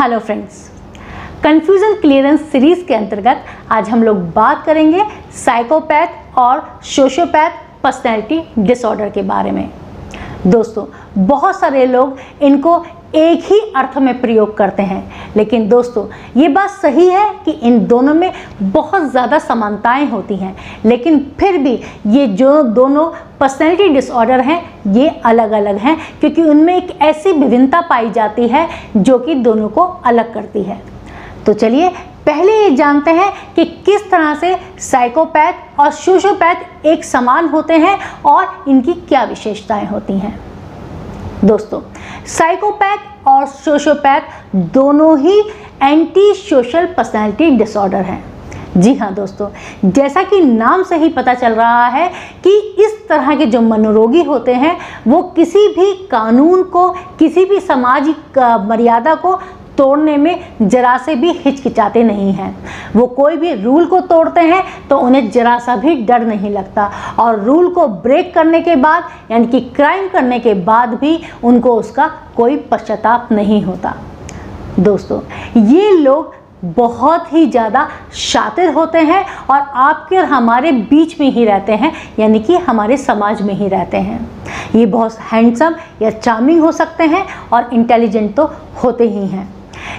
Hello friends, confusion clearance series के अंतर्गत आज हम लोग बात करेंगे साइकोपैथ और सोशियोपैथ पर्सनैलिटी डिसऑर्डर के बारे में। दोस्तों, बहुत सारे लोग इनको एक ही अर्थ में प्रयोग करते हैं, लेकिन दोस्तों ये बात सही है कि इन दोनों में बहुत ज़्यादा समानताएं होती हैं, लेकिन फिर भी ये जो दोनों पर्सनैलिटी डिसऑर्डर हैं ये अलग अलग हैं, क्योंकि उनमें एक ऐसी विभिन्नता पाई जाती है जो कि दोनों को अलग करती है। तो चलिए पहले ये जानते हैं कि किस तरह से साइकोपैथ और सोशियोपैथ एक समान होते हैं और इनकी क्या विशेषताएं होती हैं। दोस्तों, साइकोपैथ और सोशियोपैथ दोनों ही एंटी सोशल पर्सनैलिटी डिसऑर्डर हैं। जी हाँ दोस्तों, जैसा कि नाम से ही पता चल रहा है कि इस तरह के जो मनोरोगी होते हैं वो किसी भी कानून को, किसी भी सामाजिक मर्यादा को तोड़ने में जरा से भी हिचकिचाते नहीं हैं। वो कोई भी रूल को तोड़ते हैं तो उन्हें जरा सा भी डर नहीं लगता, और रूल को ब्रेक करने के बाद यानी कि क्राइम करने के बाद भी उनको उसका कोई पश्चाताप नहीं होता। दोस्तों, ये लोग बहुत ही ज़्यादा शातिर होते हैं और आपके और हमारे बीच में ही रहते हैं, यानी कि हमारे समाज में ही रहते हैं। ये बहुत हैंडसम या चार्मिंग हो सकते हैं और इंटेलिजेंट तो होते ही हैं।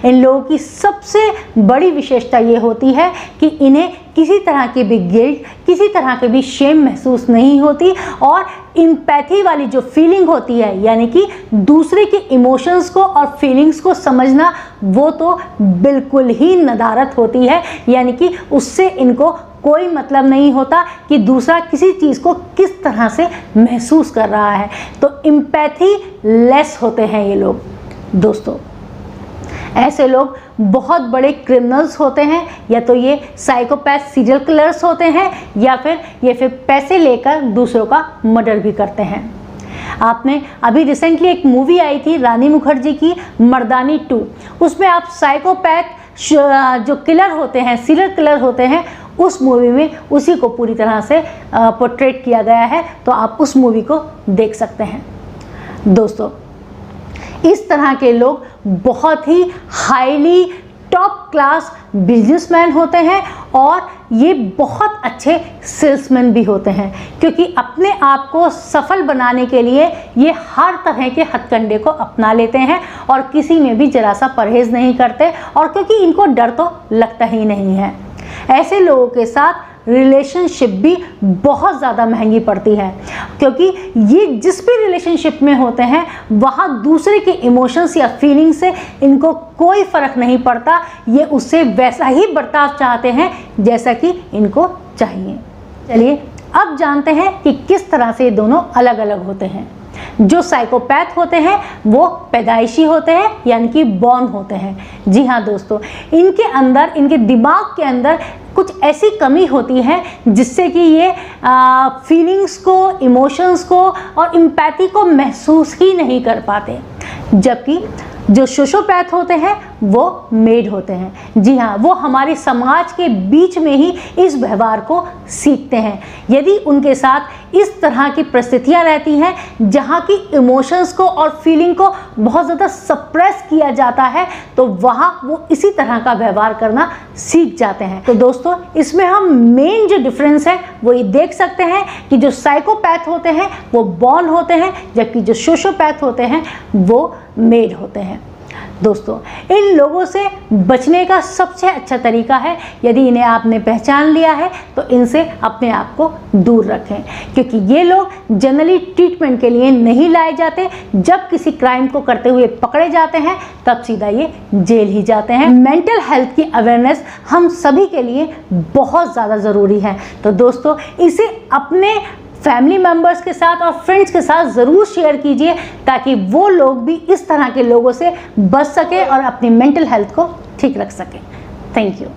इन लोगों की सबसे बड़ी विशेषता ये होती है कि इन्हें किसी तरह की भी गिल्ट, किसी तरह की भी शेम महसूस नहीं होती, और एम्पैथी वाली जो फीलिंग होती है यानी कि दूसरे के इमोशंस को और फीलिंग्स को समझना, वो तो बिल्कुल ही नदारत होती है। यानी कि उससे इनको कोई मतलब नहीं होता कि दूसरा किसी चीज़ को किस तरह से महसूस कर रहा है। तो एम्पैथी लेस होते हैं ये लोग। दोस्तों, ऐसे लोग बहुत बड़े क्रिमिनल्स होते हैं, या तो ये साइकोपैथ सीरियल किलर्स होते हैं, या फिर पैसे लेकर दूसरों का मर्डर भी करते हैं। आपने अभी रिसेंटली एक मूवी आई थी रानी मुखर्जी की, मर्दानी 2। उसमें आप साइकोपैथ जो किलर होते हैं, सीरियल किलर होते हैं, उस मूवी में उसी को पूरी तरह से पोर्ट्रेट किया गया है, तो आप उस मूवी को देख सकते हैं। दोस्तों, इस तरह के लोग बहुत ही हाईली टॉप क्लास बिजनेसमैन होते हैं, और ये बहुत अच्छे सेल्समैन भी होते हैं, क्योंकि अपने आप को सफल बनाने के लिए ये हर तरह के हथकंडे को अपना लेते हैं और किसी में भी जरा सा परहेज नहीं करते, और क्योंकि इनको डर तो लगता ही नहीं है। ऐसे लोगों के साथ रिलेशनशिप भी बहुत ज़्यादा महंगी पड़ती है, क्योंकि ये जिस भी रिलेशनशिप में होते हैं वहाँ दूसरे के इमोशंस या फीलिंग से इनको कोई फ़र्क नहीं पड़ता। ये उससे वैसा ही बर्ताव चाहते हैं जैसा कि इनको चाहिए। चलिए अब जानते हैं कि किस तरह से ये दोनों अलग अलग होते हैं। जो साइकोपैथ होते हैं वो पैदाइशी होते हैं, यानी कि बॉर्न होते हैं। जी हाँ दोस्तों, इनके अंदर, इनके दिमाग के अंदर कुछ ऐसी कमी होती है जिससे कि ये फीलिंग्स को, इमोशंस को और एम्पैथी को महसूस ही नहीं कर पाते। जबकि जो सोशियोपैथ होते हैं वो मेड होते हैं। जी हाँ, वो हमारे समाज के बीच में ही इस व्यवहार को सीखते हैं। यदि उनके साथ इस तरह की परिस्थितियाँ रहती हैं जहाँ की इमोशंस को और फीलिंग को बहुत ज़्यादा सप्रेस किया जाता है, तो वहाँ वो इसी तरह का व्यवहार करना सीख जाते हैं। तो दोस्तों, इसमें हम मेन जो डिफरेंस है वो ये देख सकते हैं कि जो साइकोपैथ होते हैं वो बॉर्न होते हैं, जबकि जो सोशियोपैथ होते हैं वो मेड होते हैं। दोस्तों, इन लोगों से बचने का सबसे अच्छा तरीका है, यदि इन्हें आपने पहचान लिया है तो इनसे अपने आप को दूर रखें, क्योंकि ये लोग जनरली ट्रीटमेंट के लिए नहीं लाए जाते। जब किसी क्राइम को करते हुए पकड़े जाते हैं तब सीधा ये जेल ही जाते हैं। मेंटल हेल्थ की अवेयरनेस हम सभी के लिए बहुत ज़्यादा ज़रूरी है। तो दोस्तों, इसे अपने फैमिली मेम्बर्स के साथ और फ्रेंड्स के साथ ज़रूर शेयर कीजिए, ताकि वो लोग भी इस तरह के लोगों से बच सके और अपनी मेंटल हेल्थ को ठीक रख सकें। Thank you.